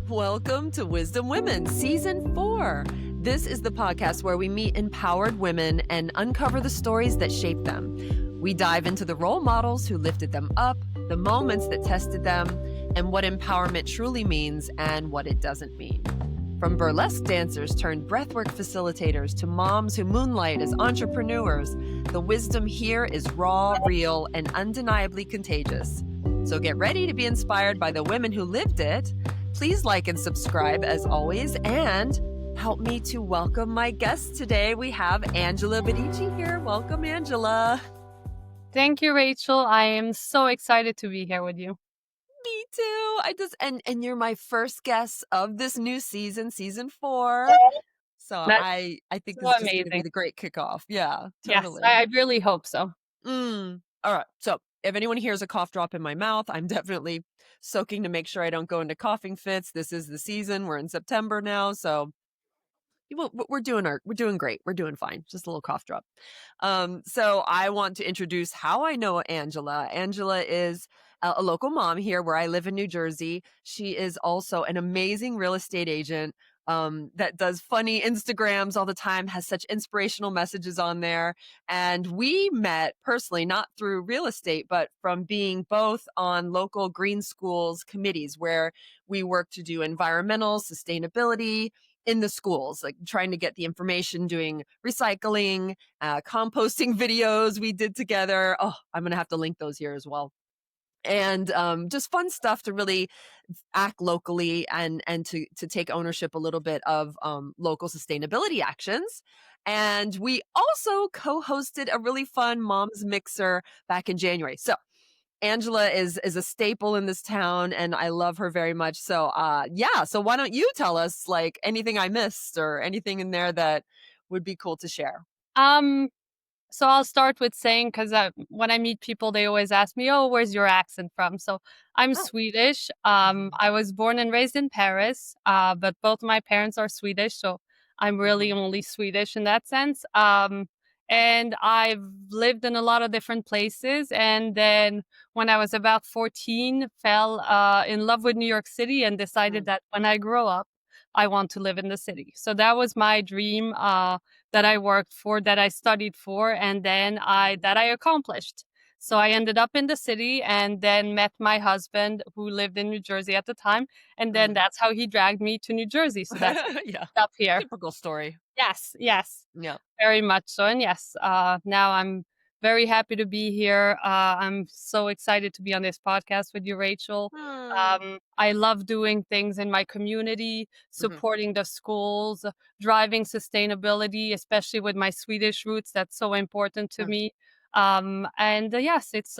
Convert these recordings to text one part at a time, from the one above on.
Welcome to Wisdom Women, Season 4. This is the podcast where we meet empowered women and uncover the stories that shaped them. We dive into the role models who lifted them up, the moments that tested them, and what empowerment truly means and what it doesn't mean. From burlesque dancers turned breathwork facilitators to moms who moonlight as entrepreneurs, the wisdom here is raw, real, and undeniably contagious. So get ready to be inspired by the women who lived it. Please like and subscribe as always, and help me to welcome my guest today. We have Angela Bitici here. Welcome, Angela. Thank you, Rachel. I am so excited to be here with you. Me too. And you're my first guest of this new season, Season 4. So That's I think so this is just going to be amazing. the great kickoff. Yeah, Yes, totally. I really hope so. All right. So if anyone hears a cough drop in my mouth, I'm definitely soaking to make sure I don't go into coughing fits. This is the season. We're in September now, so we're doing great. We're doing fine. Just a little cough drop. So I want to introduce how I know Angela. Angela is a local mom here where I live in New Jersey. She is also an amazing real estate agent that does funny Instagrams all the time, has such inspirational messages on there. And we met personally, not through real estate, but from being both on local green schools committees where we work to do environmental sustainability in the schools, like trying to get the information, doing recycling, composting videos we did together. Oh, I'm going to have to link those here as well. And just fun stuff to really act locally and to take ownership a little bit of local sustainability actions. And we also co-hosted a really fun Moms Mixer back in January. So Angela is a staple in this town, and I love her very much. So yeah, so why don't you tell us like anything I missed or anything in there that would be cool to share? Um, so I'll start with saying, because when I meet people, they always ask me, "Oh, where's your accent from?" So I'm Oh. Swedish. Mhm. I was born and raised in Paris, but both my parents are Swedish, so I'm really Mhm. only Swedish in that sense. And I've lived in a lot of different places, and then when I was about 14, fell in love with New York City and decided Mm. that when I grow up, I want to live in the city. So that was my dream. That I worked for, that I studied for, and then Mhm. I accomplished. So I ended up in the city and then met my husband who lived in New Jersey at the time. And then Mm. that's how he dragged me to New Jersey. So that's Yeah. up here. Typical story. Yes, yes, Yeah. very much so. And yes, now I'm very happy to be here. I'm so excited to be on this podcast with you, Rachel. Mm. I love doing things in my community, Mhm. supporting the schools, driving sustainability, especially with my Swedish roots. That's so important to Mm. me. And yes, it's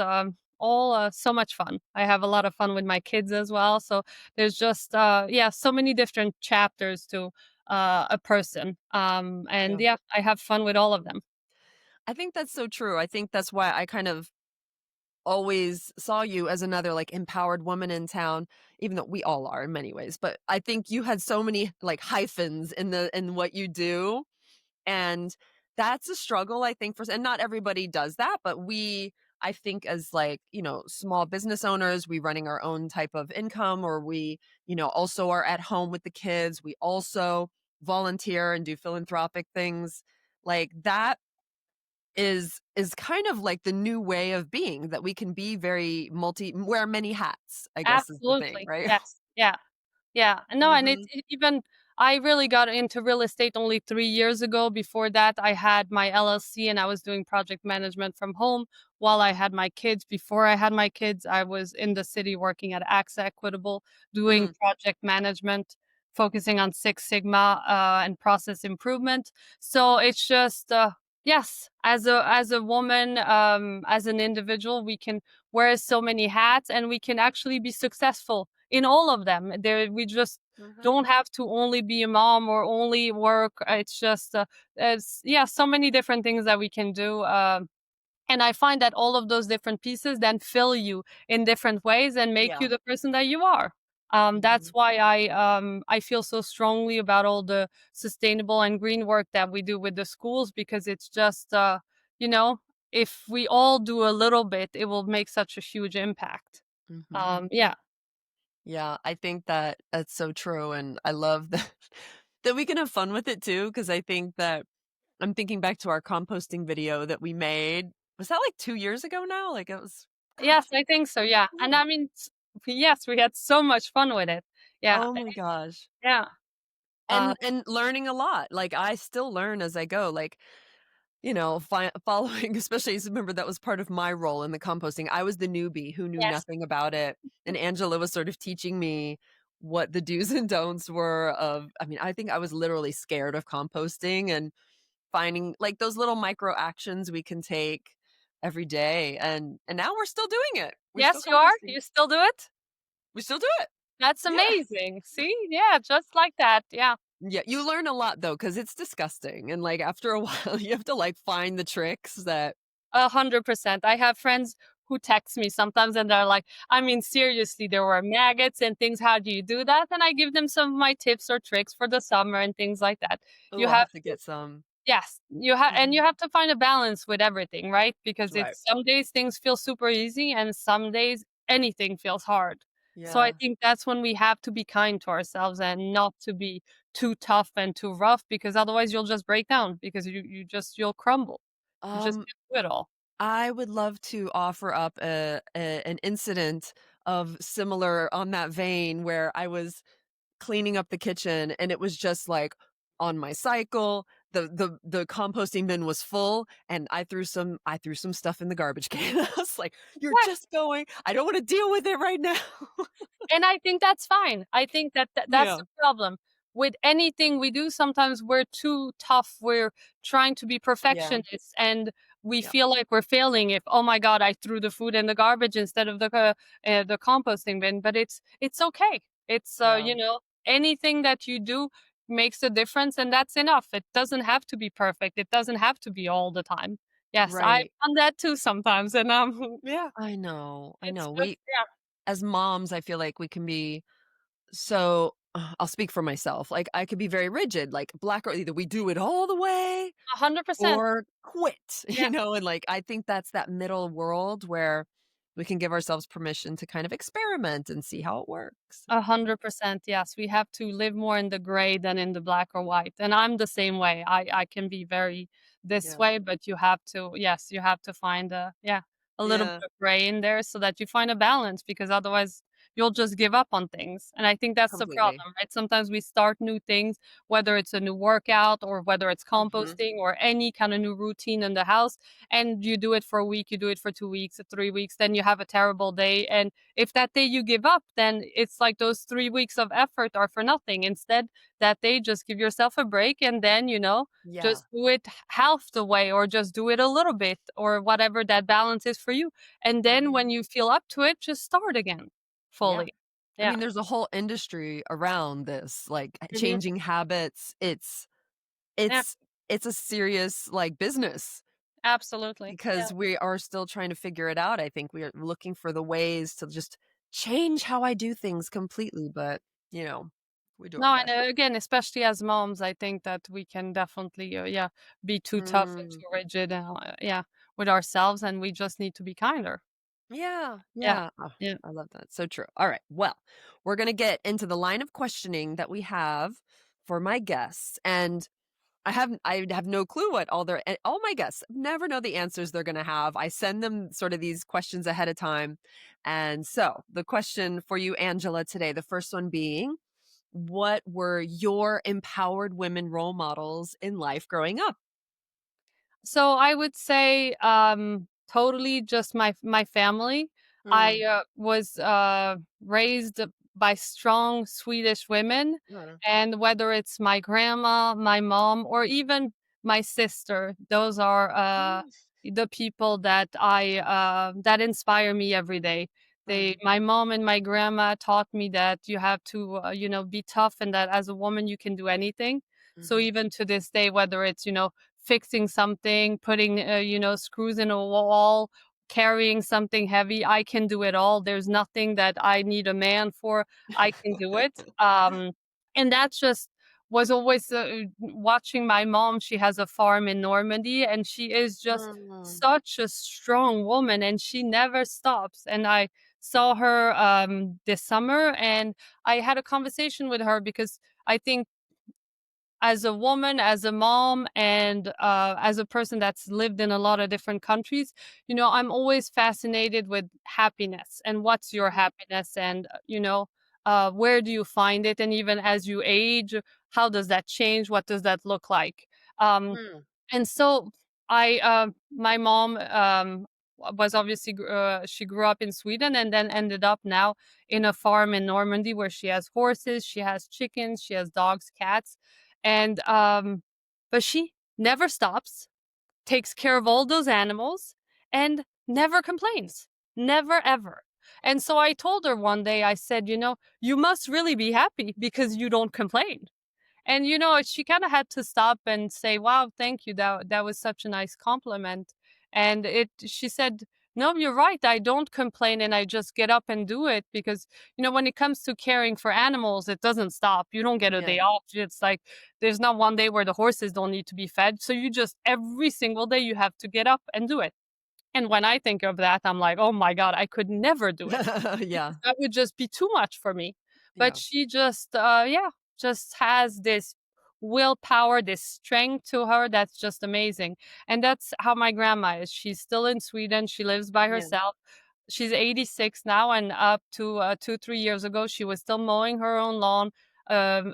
all so much fun. I have a lot of fun with my kids as well. So there's just, yeah, so many different chapters to a person. And Yeah. yeah, I have fun with all of them. I think that's so true. I think that's why I kind of always saw you as another like empowered woman in town, even though we all are in many ways. But I think you had so many like hyphens in what you do. And that's a struggle, I think, and not everybody does that, but I think as like, small business owners, we running our own type of income, or we, also are at home with the kids. We also volunteer and do philanthropic things like that is kind of like the new way of being, that we can be very wear many hats, I guess is the thing, Absolutely. right? Yes. Yeah. Yeah. No, and Mhm. even I really got into real estate only 3 years ago. Before that, I had my LLC and I was doing project management from home while I had my kids. Before I had my kids, I was in the city working at AXA Equitable, doing Mm. project management, focusing on Six Sigma and process improvement. So it's just, yes, as a woman, as an individual, we can wear so many hats and we can actually be successful in all of them. We just Mhm. don't have to only be a mom or only work. It's just, it's, yeah, so many different things that we can do. And I find that all of those different pieces then fill you in different ways and make Yeah. you the person that you are. That's Mhm. why I feel so strongly about all the sustainable and green work that we do with the schools, because it's just, you know, if we all do a little bit, it will make such a huge impact. Mhm. Yeah. Yeah, I think that that's so true, and I love that that we can have fun with it too. Because I think that I'm thinking back to our composting video that we made. Was that, like, 2 years ago now? Like, it was Yes, gosh, I think so, yeah, and long. I mean, yes, we had so much fun with it. Yeah, Oh my gosh. yeah, uh, And learning a lot, like, I still learn as I go, like, following especially remember that was part of my role in the composting. I was the newbie who knew yes, nothing about it, and Angela was sort of teaching me what the do's and don'ts were of I mean, I think I was literally scared of composting and finding, like, those little micro actions we can take every day, and now we're still doing it. We're still yes, you are? composting. You still do it? We still do it. That's Yeah. amazing, see? Yeah, just like that, yeah. Yeah, you learn a lot though, because it's disgusting, and, like, after a while, you have to, like, find the tricks that 100%. I have friends who text me sometimes and they're like, I mean, seriously, there were maggots and things. How do you do that? And I give them some of my tips or tricks for the summer and things like that. "Ooh, You I'll have have to to, get some." yes, and you Mhm. have to find a balance with everything, right? Because Right. it's some days things feel super easy and some days anything feels hard. So I Yeah. think that's when we have to be kind to ourselves and not to be too tough and too rough because otherwise you'll just break down because you'll crumble. You just Um, can't do it all. I would love to offer up an incident of similar on that vein where I was cleaning up the kitchen and it was just, like, on my cycle, the composting bin was full, and I threw some stuff in the garbage can. I was like, "You're Yes. just going I don't wanna deal with it right now." And I think that's fine. I think that that's Yeah. the problem. With anything we do, sometimes we're too tough. We're trying to be Yeah. perfectionists and we Yeah. feel like we're failing if, oh my God, I threw the food in the garbage instead of the composting bin. But it's okay. It's Yeah. anything that you do makes a difference and that's enough. It doesn't have to be perfect. It doesn't have to be all the time. Yes, I've Right. done that too sometimes. And yeah, I know, I it's know. just yeah, As moms, I feel like we can be so I'll speak for myself. Like, I could be very rigid, like, black or either we do it all the way 100%. or quit, Yeah. and, like, I think that's that middle world where we can give ourselves permission to kind of experiment and see how it works. 100%, yes. We have to live more in the gray than in the black or white. And I'm the same way. I can be very this Yeah. way, but you have to, yes, you have to find a little bit Yeah, of gray in there so that you find a balance because otherwise you'll just give up on things. And I think that's the completely. problem, right? Sometimes we start new things, whether it's a new workout or whether it's Mhm. composting or any kind of new routine in the house, and you do it for a week, you do it for 2 weeks, or 3 weeks, then you have a terrible day and if that day you give up, then it's like those 3 weeks of effort are for nothing. Instead, that day, just give yourself a break and then, Yeah. just do it half the way or just do it a little bit or whatever that balance is for you. And then Mhm. when you feel up to it, just start again Yeah. fully. I Yeah. mean, there's a whole industry around this, like, Mhm. changing habits. Yeah. It's it's a serious, like, business. Absolutely. Yeah. Because we are still trying to figure it out, I think we are looking for the ways to just change how I do things completely, but, we do our No, and best. again, especially as moms, I think that we can definitely, be too tough and Mm, too rigid, yeah, with ourselves, and we just need to be kinder. yeah, Yeah. yeah. Oh, Yeah. I love that, so true. Alright, well, we're gonna get into the line of questioning that we have for my guests, and I have no clue what all my guests never know the answers they're gonna have. I send them sort of these questions ahead of time, and so, the question for you, Angela, today, the first one being what were your empowered women role models in life growing up? So I would say, totally just my family. I Mm, was raised by strong Swedish women, mm, and whether it's my grandma, my mom, or even my sister, those are mm, the people that inspire me every day. mhm, My mom and my grandma taught me that you have to, be tough, and that as a woman you can do anything. So mhm. even to this day, whether it's fixing something, putting, screws in a wall, carrying something heavy. I can do it all. There's nothing that I need a man for. I can do it. And that just was always watching my mom. She has a farm in Normandy and she is just Mm, such a strong woman and she never stops. And I saw her this summer, and I had a conversation with her because I think as a woman, as a mom, and as a person that's lived in a lot of different countries, I'm always fascinated with happiness and what's your Mhm. happiness, and where do you find it, and even as you age, how does that change? What does that look like? Um, Mm. and so my mom was obviously she grew up in Sweden and then ended up now in a farm in Normandy where she has horses, she has chickens, she has dogs, cats, and but she never stops, takes care of all those animals, and never complains, never ever. And so I told her one day, I said, you must really be happy because you don't complain. And she kind of had to stop and say, "Wow, thank you. That was such a nice compliment." And it she said, "No, you're right. I don't complain and I just get up and do it because, when it comes to caring for animals, it doesn't stop. You don't get a Yeah. day off. It's like there's not one day where the horses don't need to be fed. So you just every single day you have to get up and do it." And when I think of that, I'm like, "Oh my god, I could never do it Yeah. because that would just be too much for me." But Yeah. she just, yeah, just has this willpower, this strength to her that's just amazing. And that's how my grandma is. She's still in Sweden. She lives by Yeah. herself. She's 86 now, and up to 2, 3 years ago, she was still mowing her own lawn,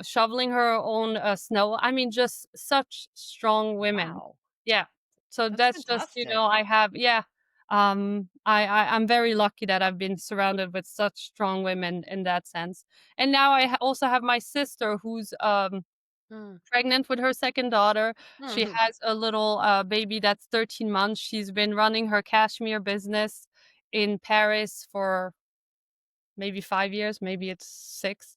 shoveling her own snow. I mean, just such strong women. Wow. Yeah. So That's that's just, fantastic. I have, yeah. I'm very lucky that I've been surrounded with such strong women in that sense. And now I also have my sister who's Mm. pregnant with her second daughter. She Mhm. has a little baby that's 13 months. She's been running her cashmere business in Paris for maybe 5 years, maybe it's 6.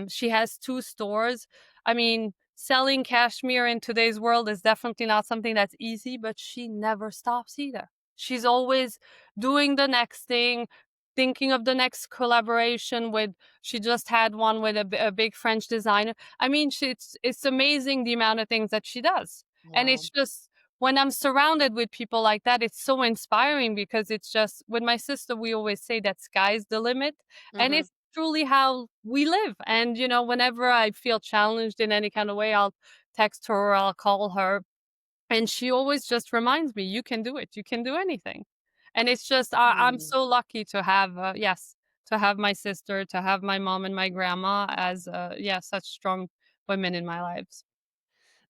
She has 2 stores. I mean, selling cashmere in today's world is definitely not something that's easy, but she never stops either. She's always doing the next thing, thinking of the next collaboration with she just had one with a big French designer. I mean, it's amazing the amount of things that she does. And Wow. it's just when I'm surrounded with people like that, it's so inspiring because it's just with my sister, we always say that sky's the limit. And Mhm. it's truly how we live. And, whenever I feel challenged in any kind of way, I'll text her or I'll call her. And she always just reminds me, you can do it. You can do anything. And it's just, I'm Mm. so lucky to have, yes, to have my sister, to have my mom and my grandma as, yeah, such strong women in my lives.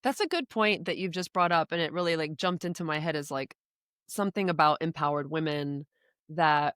That's a good point that you've just brought up, and it really, like, jumped into my head as, like, something about empowered women that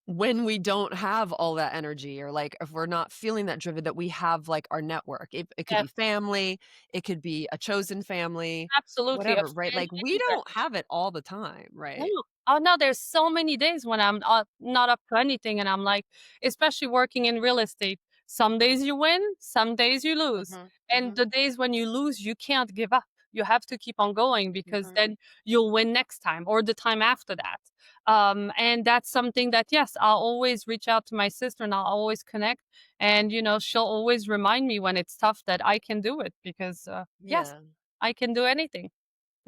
when we don't have all that energy or, like, if we're not feeling that driven, that we have, like, our network. It could Yes, be family, it could be a chosen family, absolutely. A whatever, right? friend, Like, we anywhere. don't have it all the time, No. right? Oh, no, there's so many days when I'm not up to anything, and I'm like especially working in real estate, some days you win, some days you lose, Mhm. and Mhm. the days when you lose, you can't give up. You have to keep on going because Mhm. then you'll win next time or the time after that. And that's something that, yes, I'll always reach out to my sister and I'll always connect, and, she'll always remind me when it's tough that I can do it because, yes, Yeah. I can do anything.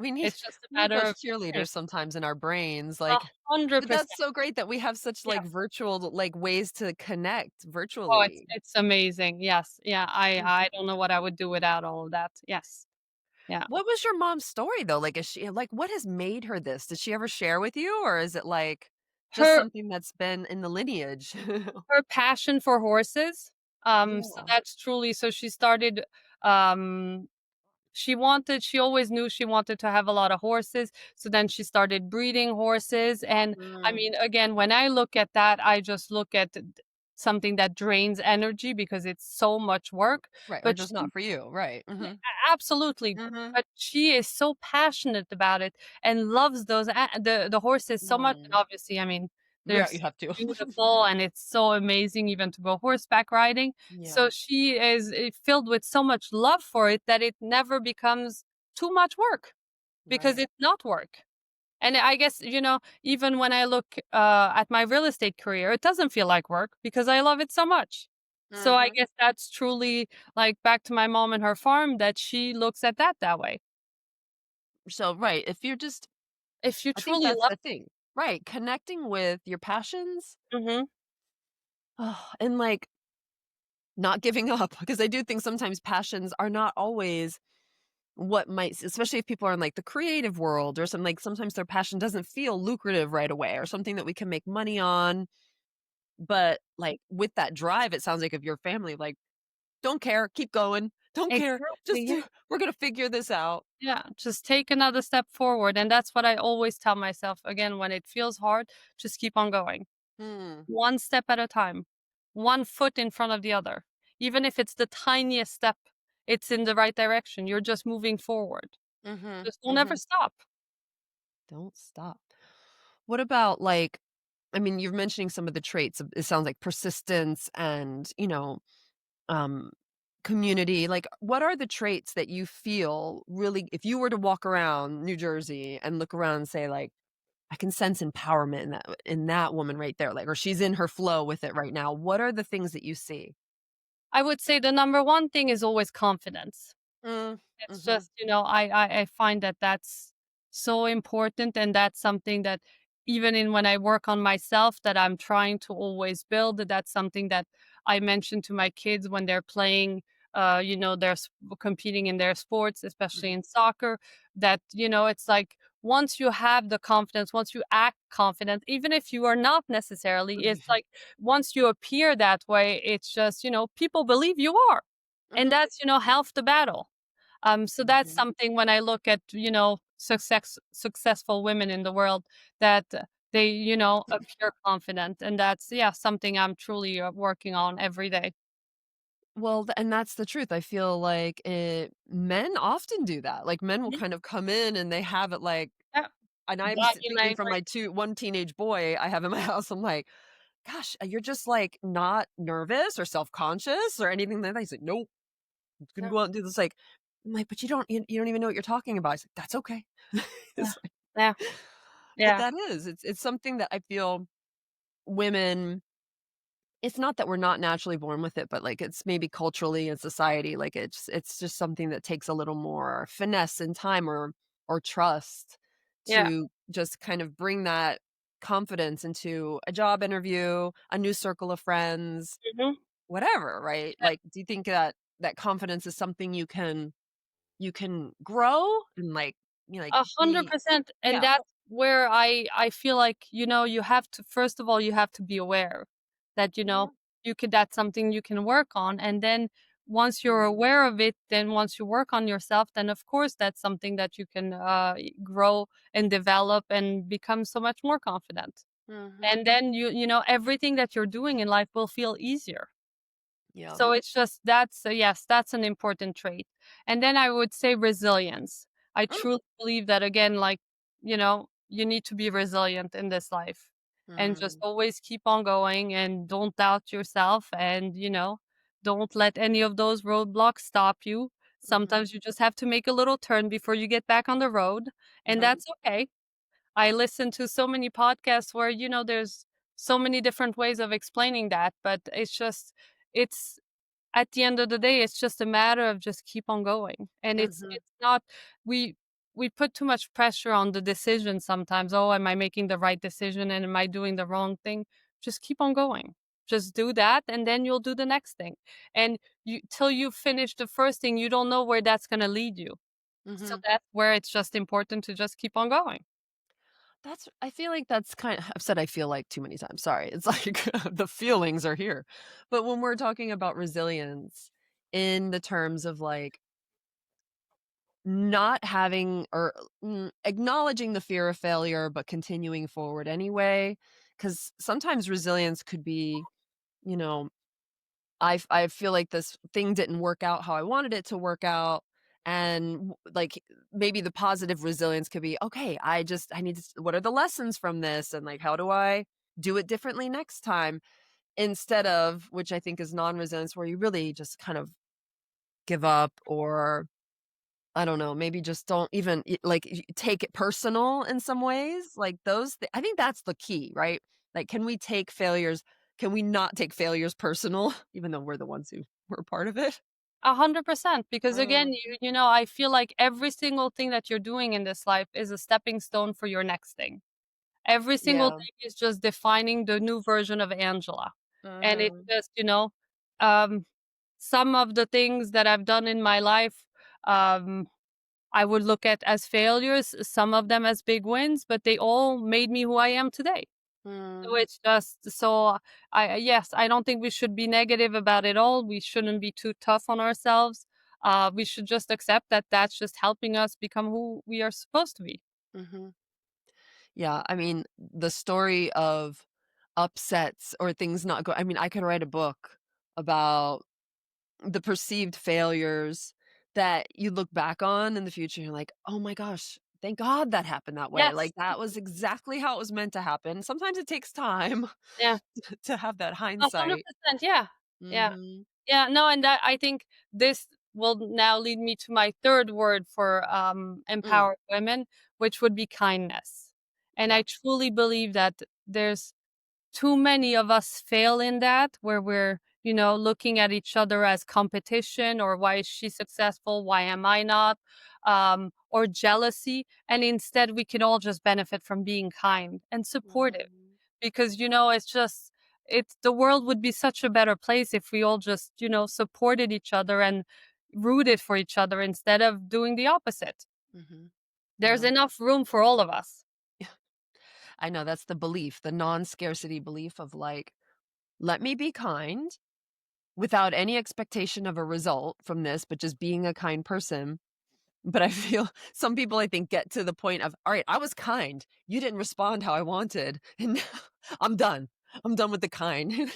We need It's just a we need matter those of trying. cheerleaders sometimes in our brains, like, but that's 100%. so great that we have such, like, Yes. virtual, like, ways to connect Oh, it's virtually. it's amazing. Yes. Yeah, I Mm. I don't know what I would do without all of that. Yes. Yeah. What was your mom's story, though? Like, is she like, what has made her this? Did she ever share with you, or is it, like, just Her something that's been in the lineage? her passion for horses, so Yeah. that's truly so she started, um she always knew she wanted to have a lot of horses, so then she started breeding horses, and, I Mm. mean, again, when I look at that, I just look at something that drains energy because it's so much work, Right, or but just she not for you, right, yeah, mhm. absolutely, Mhm. but she is so passionate about it and loves those the horses so much, and Mm. obviously, I mean, they're Yeah, you so have to. beautiful, and it's so amazing even to go horseback riding, Yeah, so she is, filled with so much love for it that it never becomes too much work, because right. it's not work. And I guess, even when I look, at my real estate career, it doesn't feel like work because I love it so much. So I Mhm. guess that's truly, like, back to my mom and her farm that she looks at that way. So, right, if you're just If you I think truly that's love the thing. right, connecting with your passions, Mhm. and, like, not giving up, because I do think sometimes passions are not always what might, especially if people are in, like, the creative world or something, like, sometimes their passion doesn't feel lucrative right away or something that we can make money on, but, like, with that drive, it sounds like of your family, like, "Don't care, keep going, don't care, Exactly, just yeah. do we're gonna figure this out." Yeah, just take another step forward, and that's what I always tell myself, again, when it feels hard, just keep on going. Mm, One step at a time, one foot in front of the other. Even if it's the tiniest step, it's in the right direction, you're just moving forward. mhm, Just don't ever mhm. stop. Don't stop. What about, like, I mean, you're mentioning some of the traits of, it sounds like persistence and, um, community, like, what are the traits that you feel really, if you were to walk around New Jersey and look around and say, like, "I can sense empowerment in that woman right there," like, or she's in her flow with it right now. What are the things that you see? I would say the number one thing is always confidence. Mm, It's mhm, just, I find that that's so important, and that's something that even in when I work on myself that I'm trying to always build. That's something that I mention to my kids when they're playing, they're competing in their sports, especially mhm. in soccer, that, it's like once you have the confidence, once you act confident, even if you are not necessarily, it's like once you appear that way, it's just, people believe you are. And Mhm, that's, half the battle. So that's mhm. something when I look at, successful women in the world that they, appear confident. And that's, yeah, something I'm truly working on every day. Well, and that's the truth. I feel like men often do that. Like, men will Yeah, kind of come in and they have it, like, yeah. and Body thinking from language. my one teenage boy I have in my house, I'm like, "Gosh, you're just, like, not nervous or self-conscious or anything like that." He's like, "Nope, I'm gonna Yeah, go out and do this," like, I'm like, "But you don't even know what you're talking about." He's like, "That's okay." yeah, It's like, yeah, but yeah. that is, it's something that I feel women, it's not that we're not naturally born with it, but, like, it's maybe culturally and society, like, it's just something that takes a little more finesse and time or trust Yeah. to just kind of bring that confidence into a job interview, a new circle of friends, Mhm. whatever, right? Like, do you think that that confidence is something you can grow and, like, be, 100%. And yeah. that's where I feel like, you have to, first of all, you have to be aware that, Mhm, that's something you can work on. And then once you're mhm, aware of it, then once you work on yourself, then of course that's something that you can grow and develop and become so much more confident. mhm, And then everything that you're doing in life will feel easier. yeah. So it's just that's yes, that's an important trait. And then I would say resilience. I Mm, truly believe that, again, like, you need to be resilient in this life and just mhm, always keep on going and don't doubt yourself, and, don't let any of those roadblocks stop you. mhm, Sometimes you just have to make a little turn before you get back on the road, and right, that's okay. I listen to so many podcasts where, there's so many different ways of explaining that, but it's at the end of the day, it's just a matter of just keep on going. And mhm, it's not we we put too much pressure on the decision sometimes. Oh, am I making the right decision and am I doing the wrong thing? Just keep on going. Just do that and then you'll do the next thing. And you till you finish the first thing, you don't know where that's gonna lead you. So mhm. that's where it's just important to just keep on going. That's, I feel like that's kind of, I've said "I feel like" too many times, sorry. It's like the feelings are here. But when we're talking about resilience in the terms of, like, not having or, acknowledging the fear of failure, but continuing forward anyway, because sometimes resilience could be, you know, I feel like this thing didn't work out how I wanted it to work out, and, like, maybe the positive resilience could be, "Okay, I need to what are the lessons from this, and, like, how do I do it differently next time?" Instead of, which I think is non-resilience, where you really just kind of give up, or I don't know, maybe just don't even take it personal in some ways, like, I think that's the key, right? Like, can we not take failures personal, even though we're the ones who were part of it? 100%. Because again, Mm, I feel like every single thing that you're doing in this life is a stepping stone for your next thing. Every single Yeah. day is just defining the new version of Angela. And it's Mhm. just, um, some of the things that I've done in my life, um, I would look at as failures, some of them as big wins, but they all made me who I am today. So Mm. it's just so yes, I don't think we should be negative about it all. We shouldn't be too tough on ourselves. We should just accept that that's just helping us become who we are supposed to be. Mhm. Yeah, I mean, the story of upsets or things not go I mean, I could write a book about the perceived failures that you look back on in the future, and you're like, "Oh my gosh, thank God that happened that way." Yes. Like, that was exactly how it was meant to happen. Sometimes it takes time Yeah. to have that hindsight. 100%. Yeah. Yeah. Mhm. Yeah. No, and that I think this will now lead me to my third word for Mm, empowered women, which would be kindness. And I yeah. truly believe that there's too many of us fail in that where we're, looking at each other as competition or why is she successful? Why am I not? Or jealousy. And instead, we can all just benefit from being kind and supportive Mhm, because, it's just, the world would be such a better place if we all just, supported each other and rooted for each other instead of doing the opposite. mhm. There's No. enough room for all of us. I know that's the belief, the non-scarcity belief of like, "Let me be kind without any expectation of a result from this, but just being a kind person." But I feel some people, I think, get to the point of, "All right, I was kind. You didn't respond how I wanted, and now I'm done. I'm done with the kind."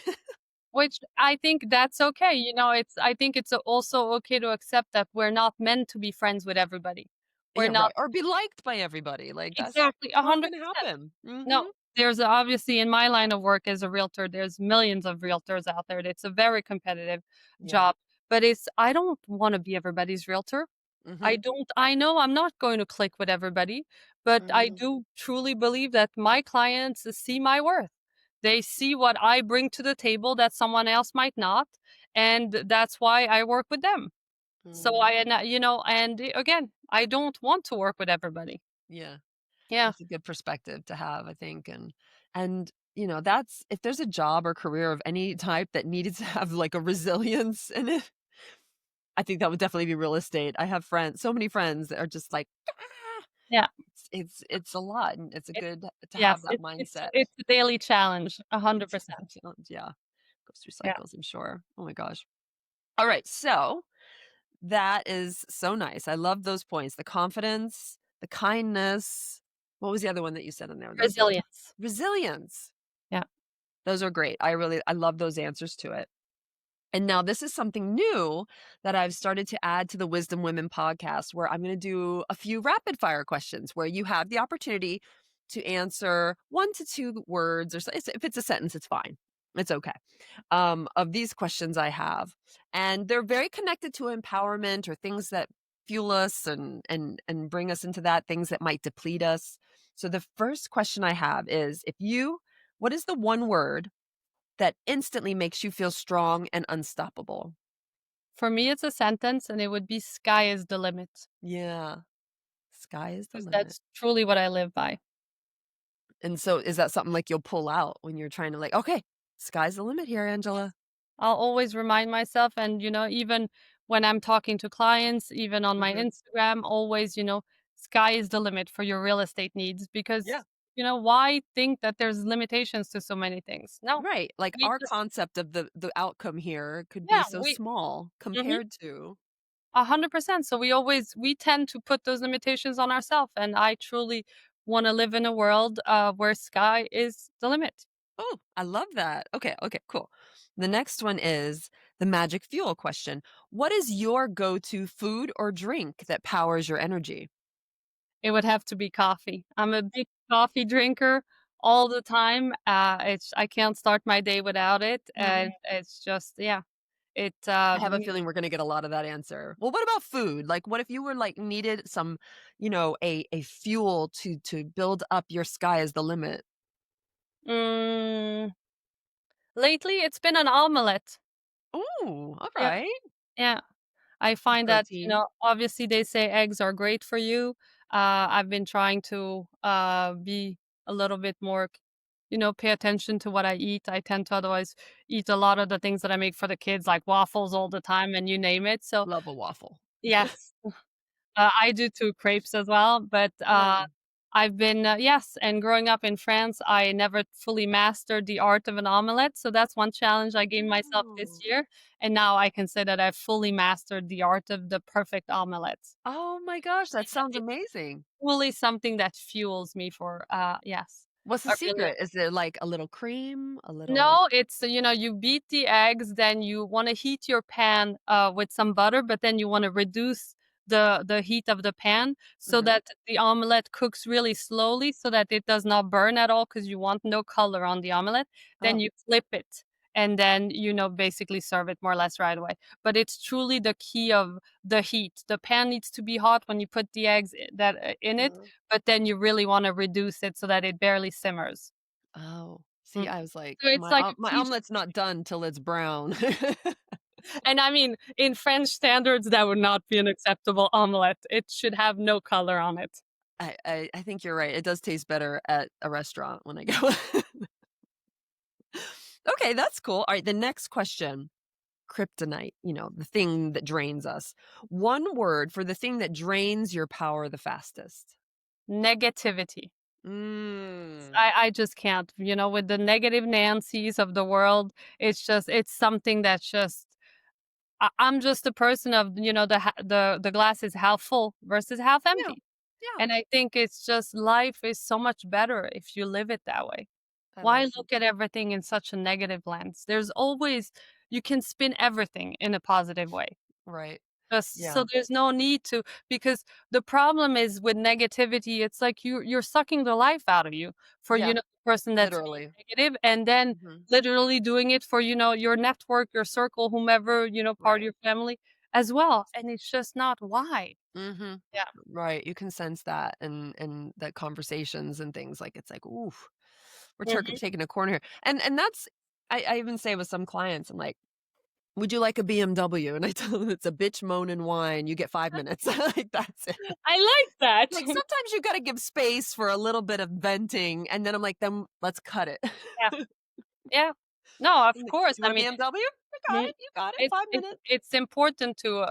Which I think that's okay, I think it's also okay to accept that we're not meant to be friends with everybody. We're Yeah, not right, or be liked by everybody, like, that's exactly, not gonna 100%. happen. No, Mhm, there's obviously in my line of work as a realtor, there's millions of realtors out there. It's a very competitive yeah, job, but I don't wanna be everybody's realtor. mhm, I know I'm not going to click with everybody, but I mhm, do truly believe that my clients see my worth. They see what I bring to the table that someone else might not, and that's why I work with them. So mm, again, I don't want to work with everybody. yeah. Yeah, That's a good perspective to have, I think, and that's if there's a job or career of any type that needed to have, like, a resilience in it, I think that would definitely be real estate. I have friends so many friends that are just like, "Ah!" yeah. It's a lot, and it's a It good to have yes, that mindset. it's a daily challenge, It's 100%. a challenge, yeah. Goes through Yeah. cycles, I'm sure. Oh my gosh. Alright, so that is so nice. I love those points, the confidence, the kindness. What was the other one that you said in there? Those are Resilience. resilience. Yeah. Those are great. I love those answers to it. And now this is something new that I've started to add to the Wisdom Women podcast where I'm going to do a few rapid fire questions where you have the opportunity to answer 1 to 2 words if it's a sentence, it's fine. It's okay. Of these questions I have. And they're very connected to empowerment or things that fuel us and bring us into that, things that might deplete us. So the first question I have is what is the one word that instantly makes you feel strong and unstoppable? For me, it's a sentence, and it would be "Sky is the limit," Yeah. Sky is the because limit. that's truly what I live by. And so is that something like you'll pull out when you're trying to like, "Okay, sky's the limit here, Angela." Yes. I'll always remind myself and, even when I'm talking to clients, even on my Mhm. Instagram, always, sky is the limit for your real estate needs Yeah. because, why think that there's limitations to so many things? No. Right. Like We our just concept of the outcome here could be yeah, so small mhm, compared to 100%. So we tend to put those limitations on ourselves, and I truly wanna live in a world, where sky is the limit. Oh, I love that. Okay, okay, cool. The next one is the magic fuel question. What is your go-to food or drink that powers your energy? It would have to be coffee. I'm a big coffee drinker all the time. I can't start my day without it, and Mhm. it's just yeah. It I have a feeling we're gonna get a lot of that answer. Well, what about food? Like, what if you were like needed a fuel to build up your sky as the limit? mm, lately it's been an omelette. Ooh, all Yeah, right. yeah. I find that Protein. obviously they say eggs are great for you. I've been trying to be a little bit more, pay attention to what I eat. I tend to otherwise eat a lot of the things that I make for the kids, like waffles all the time and you name it. So, Love a waffle. yes. I do too, crepes as well, but, Oh. I've been yes, and growing up in France, I never fully mastered the art of an omelette, so that's one challenge I gave myself this Oh. year, and now I can say that I've fully mastered the art of the perfect omelette. Oh my gosh, that Yeah, sounds it's amazing. truly something that fuels me for, yes, What's the a really secret? Is it like a little cream? A little no, it's, you beat the eggs, then you wanna heat your pan, with some butter, but then you wanna reduce the heat of the pan so Mhm. that the omelette cooks really slowly so that it does not burn at all because you want no color on the omelette. Then Oh. you flip it, and then, basically serve it more or less right away. But it's truly the key of the heat. The pan needs to be hot when you put the eggs in it, Mhm. but then you really wanna reduce it so that it barely simmers. Oh. See, Mm. I was like, So it's like a my teach omelet's not done till it's brown. and I mean, in French standards, that would not be an acceptable omelette. It should have no color on it. I think you're right. It does taste better at a restaurant when I go. Okay, that's cool. Alright, the next question. Kryptonite, the thing that drains us. One word for the thing that drains your power the fastest. Negativity. Mm. I just can't, with the negative Nancys of the world, it's something that's just I'm just a person of, the glass is half full versus half Yeah, empty. yeah, And I think it's just life is so much better if you live it that way. I Why like it. look at everything in such a negative lens? There's always you can spin everything in a positive way. Right. Just Yeah, so there's no need to because the problem is with negativity, it's like you're sucking the life out of you for, yeah, the person that's being literally. negative and then Mhm. literally doing it for, your network, your circle, whomever, part of Right. your family as well. And it's just not why. Mhm. Yeah. Right, you can sense that and the conversations and things, like, it's like, "Ooh, we're Mhm. taking a corner here." And that's I even say with some clients, I'm like, "Would you like a BMW?" And I tell them, "It's a bitch, moan, and whine. You get 5 minutes." Like, that's it. I like that. Like, sometimes you gotta give space for a little bit of venting, and then I'm like, "Then let's cut it." Yeah. Yeah. No, of And they, course. "You I want a mean, BMW? I got mm, it, you got it, it's 5 it's minutes." it's important to,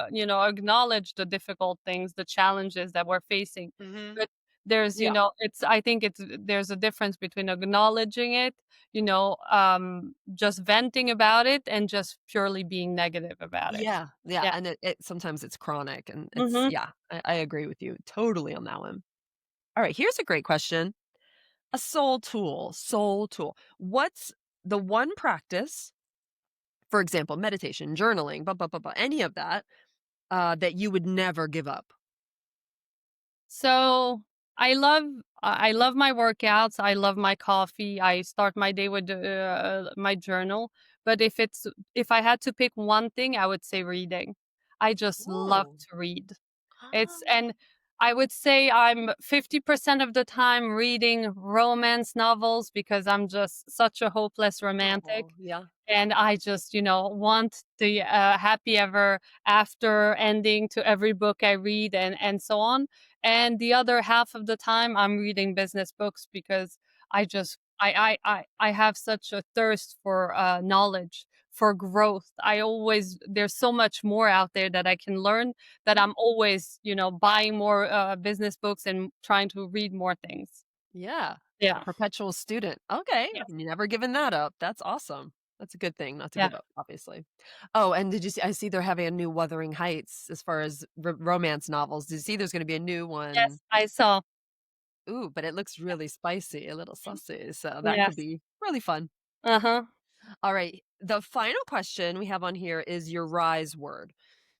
acknowledge the difficult things, the challenges that we're facing. Mhm. But there's, Yeah. it's I think there's a difference between acknowledging it, just venting about it and just purely being negative about it. Yeah, yeah, Yeah. and it sometimes it's chronic, and it's Mhm. yeah, I agree with you totally on that one. Alright, here's a great question. A soul tool. What's the one practice, for example, meditation, journaling, blah, blah, blah, blah, any of that, that you would never give up? So I love my workouts. I love my coffee. I start my day with my journal. But if I had to pick one thing, I would say reading. I just love Oh. to read. It's Ah, and I would say I'm 50% of the time reading romance novels because I'm just such a hopeless romantic. oh, yeah. And I just, want the, happy ever after ending to every book I read and so on. And the other half of the time, I'm reading business books because I just I have such a thirst for, knowledge, for growth. There's so much more out there that I can learn that Mhm. I'm always, buying more, business books and trying to read more things. Yeah, a Yeah. perpetual student. Okay, Yes. you never given that up. That's awesome. That's a good thing not to Yeah. give up, obviously. Oh, and did you see I see they're having a new Wuthering Heights as far as romance novels. Did you see there's gonna be a new one? Yes, I saw. Ooh, but it looks really spicy, a little saucy, so that could Yes. be really fun. Uh-huh. All right, the final question we have on here is your rise word.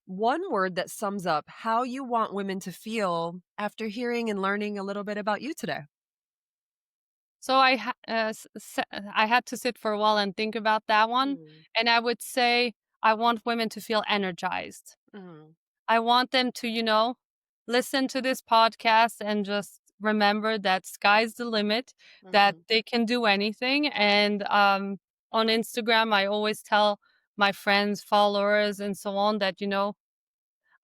One word that sums up how you want women to feel after hearing and learning a little bit about you today. So I had to sit for a while and think about that one, Mm, and I would say I want women to feel energized. mhm, I want them to, listen to this podcast and just remember that sky's the limit, that mhm, they can do anything. And on Instagram, I always tell my friends, followers, and so on that,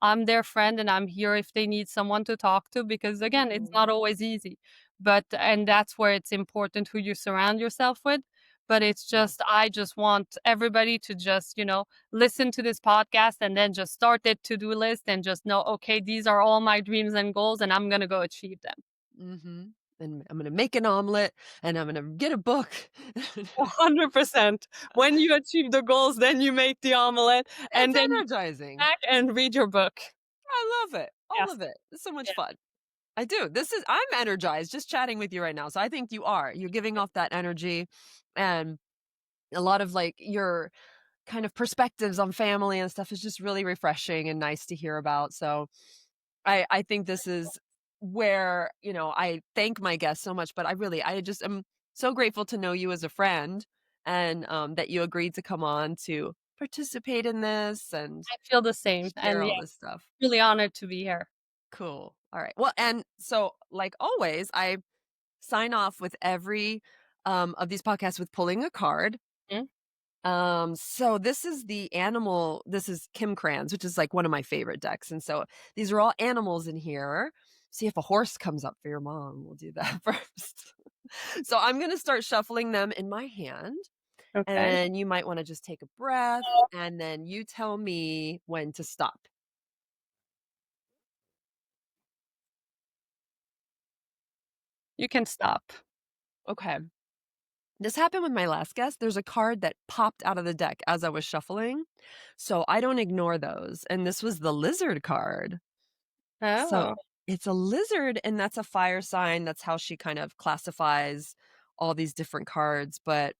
I'm their friend and I'm here if they need someone to talk to because again, it's mhm. not always easy. but and that's where it's important who you surround yourself with. But it's Yeah. just I just want everybody to just, listen to this podcast and then just start their to-do list and just know, okay, these are all my dreams and goals and I'm gonna go achieve them. Mhm. And I'm gonna make an omelet, and I'm gonna get a book. 100%. When you achieve the goals, then you make the omelet It's and then you energizing. back and read your book. I love it. All Yes. of it. It's so much Yeah. fun. I do. I'm energized just chatting with you right now. So I think you are. You're giving off that energy and a lot of like your kind of perspectives on family and stuff is just really refreshing and nice to hear about. So I think this is where, I thank my guests so much, but I just am so grateful to know you as a friend and that you agreed to come on to participate in this and I feel the same, share and all yeah, this stuff. really honored to be here. Cool. All right. Well, and so like always, I sign off with every of these podcasts with pulling a card. Mm, So this is Kim Kranz, which is like one of my favorite decks. And so these are all animals in here. See if a horse comes up for your mom. We'll do that first. So I'm gonna start shuffling them in my hand. okay. And you might want to just take a breath and then you tell me when to stop. You can stop. Okay. This happened with my last guest. There's a card that popped out of the deck as I was shuffling. So I don't ignore those. And this was the lizard card. So Oh, it's a lizard, and that's a fire sign. That's how she kind of classifies all these different cards. But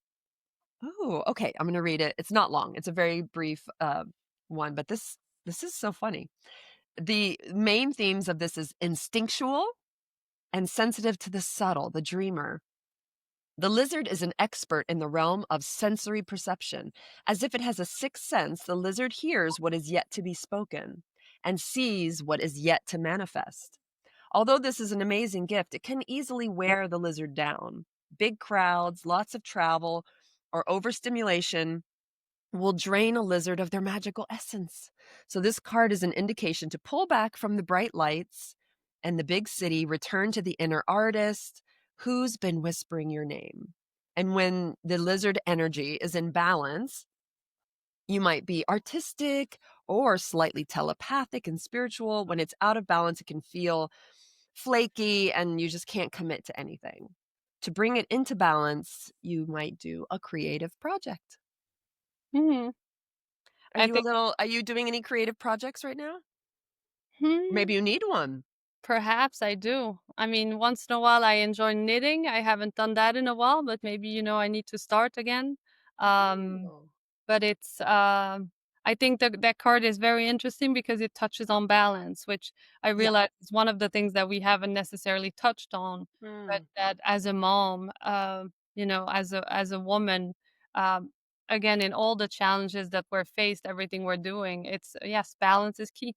oh, okay, I'm gonna read it. It's not long. It's a very brief one, but this is so funny. The main themes of this is instinctual and sensitive to the subtle, the dreamer. The lizard is an expert in the realm of sensory perception. As if it has a sixth sense, the lizard hears what is yet to be spoken and sees what is yet to manifest. Although this is an amazing gift, it can easily wear the lizard down. Big crowds, lots of travel, or overstimulation will drain a lizard of their magical essence. So, this card is an indication to pull back from the bright lights and the big city, return to the inner artist who's been whispering your name. And when the lizard energy is in balance, you might be artistic or slightly telepathic and spiritual. When it's out of balance, it can feel flaky and you just can't commit to anything. To bring it into balance, you might do a creative project. mhm. I think Are you doing any creative projects right now? hmm, Maybe you need one. perhaps I do. I mean, once in a while I enjoy knitting. I haven't done that in a while, but maybe, I need to start again. Um, Oh. but I think that card is very interesting because it touches on balance, which I Yeah. realize is one of the things that we haven't necessarily touched on. But Mm. that as a mom, as a woman, um, again, in all the challenges that we're faced, everything we're doing, it's yes, balance is key.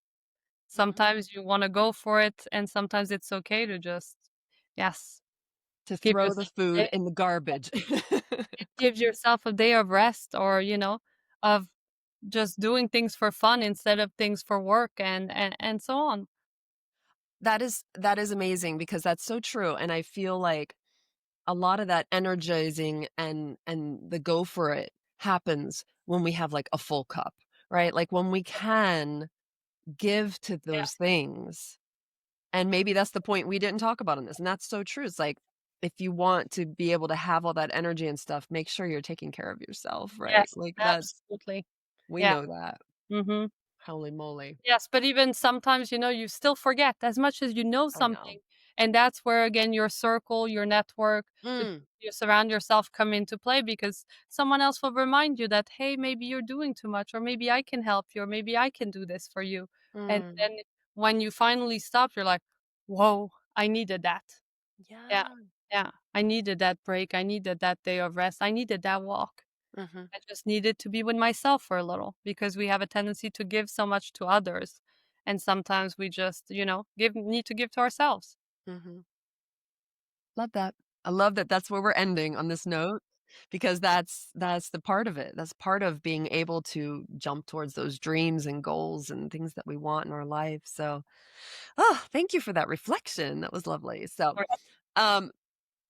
Mhm. Sometimes you wanna go for it, and sometimes it's okay to just yes, To give throw the yourself a food day. in the garbage. It gives yourself a day of rest or, of just doing things for fun instead of things for work and so on. That is amazing because that's so true, and I feel like a lot of that energizing and the go for it happens when we have, like, a full cup, right? Like, when we can give to Yeah. those things. And maybe that's the point we didn't talk about in this, and that's so true. It's like, if you want to be able to have all that energy and stuff, make sure you're taking care of yourself, right? Yes, Like, absolutely. we Yeah. know that. Mhm. Holy moly. Yes, but even sometimes, you still forget as much as you know I know. something. And that's where, again, your circle, your network, the Mm, you surround yourself come into play because someone else will remind you that, hey, maybe you're doing too much, or maybe I can help you, or maybe I can do this for you. And mm. then when you finally stop, you're like, whoa, I needed that. Yeah. Yeah. Yeah. I needed that break. I needed that day of rest. I needed that walk. Mhm, I just needed to be with myself for a little because we have a tendency to give so much to others. And sometimes we just, need to give to ourselves. mhm. Love that. I love that that's where we're ending on this note because that's the part of it. That's part of being able to jump towards those dreams and goals and things that we want in our life. So, oh, thank you for that reflection. That was lovely. So, Right. Um,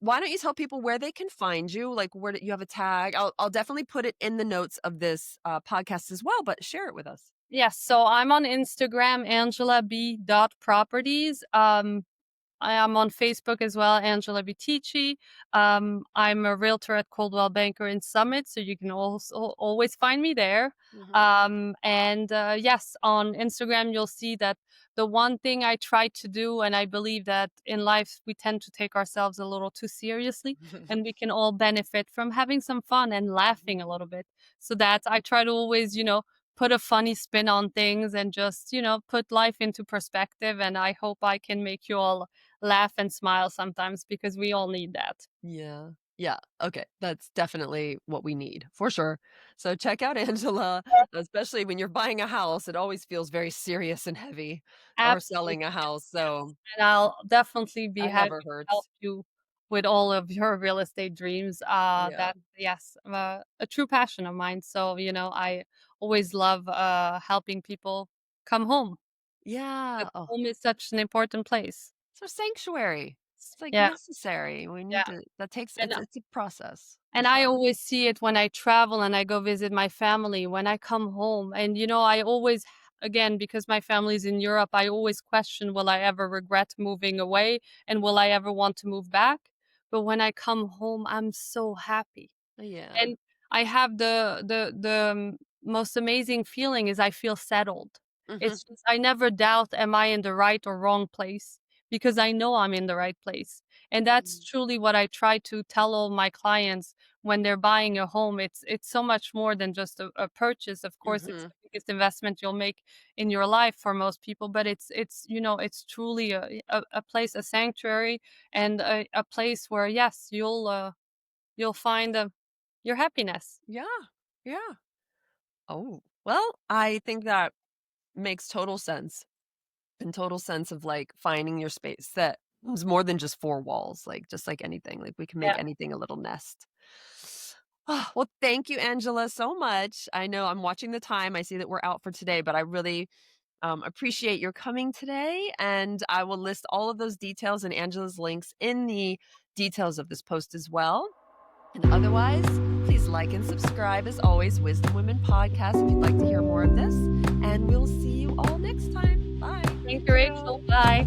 why don't you tell people where they can find you? Like, where you have a tag? I'll definitely put it in the notes of this podcast as well. But share it with us. Yes, so I'm on Instagram, AngelaB.properties. I am on Facebook as well, Angela Bitici. I'm a realtor at Coldwell Banker in Summit, so you can also always find me there. Hmm. And yes, on Instagram, you'll see that the one thing I try to do, and I believe that in life we tend to take ourselves a little too seriously, and we can all benefit from having some fun and laughing a little bit. So that I try to always, put a funny spin on things and just, put life into perspective. And I hope I can make you all laugh and smile sometimes because we all need that. Yeah. Yeah. Okay. That's definitely what we need for sure. So check out Angela, especially when you're buying a house. It always feels very serious and heavy, or Absolutely, selling a house. yes. So And I'll definitely be that happy never to help hurts. you with all of your real estate dreams. Yeah. That yes, a true passion of mine. So, I always love helping people come home Yeah. because Oh, home is such an important place. so sanctuary. It's like Yeah, necessary. We yeah. need to, that takes, And it's a process for And I sure. always see it when I travel and I go visit my family, when I come home. And, I always, again, because my family's in Europe, I always question, will I ever regret moving away? And will I ever want to move back? But when I come home, I'm so happy. Yeah. And I have the most amazing feeling is I feel settled. Hmm. It's just I never doubt am I in the right or wrong place because I know I'm in the right place. And that's truly what I try to tell all my clients when they're buying a home. It's so much more than just a purchase. Of course, it's Hmm. the biggest investment you'll make in your life for most people, but it's truly a place, a sanctuary, and a place where yes, you'll find your happiness. Yeah. Yeah. Oh, well, I think that makes total sense. In total sense of, like, finding your space that is more than just 4 walls, like, just like anything, like, we can make Yeah. anything a little nest. Well, thank you, Angela, so much. I know I'm watching the time, I see that we're out for today, but I really, appreciate your coming today, and I will list all of those details and Angela's links in the details of this post as well. And otherwise, please like and subscribe, as always, Wisdom Women Podcast, if you'd like to hear more of this, and we'll see you all next time. Bye. Thank Thank you, you. Rachel. Bye.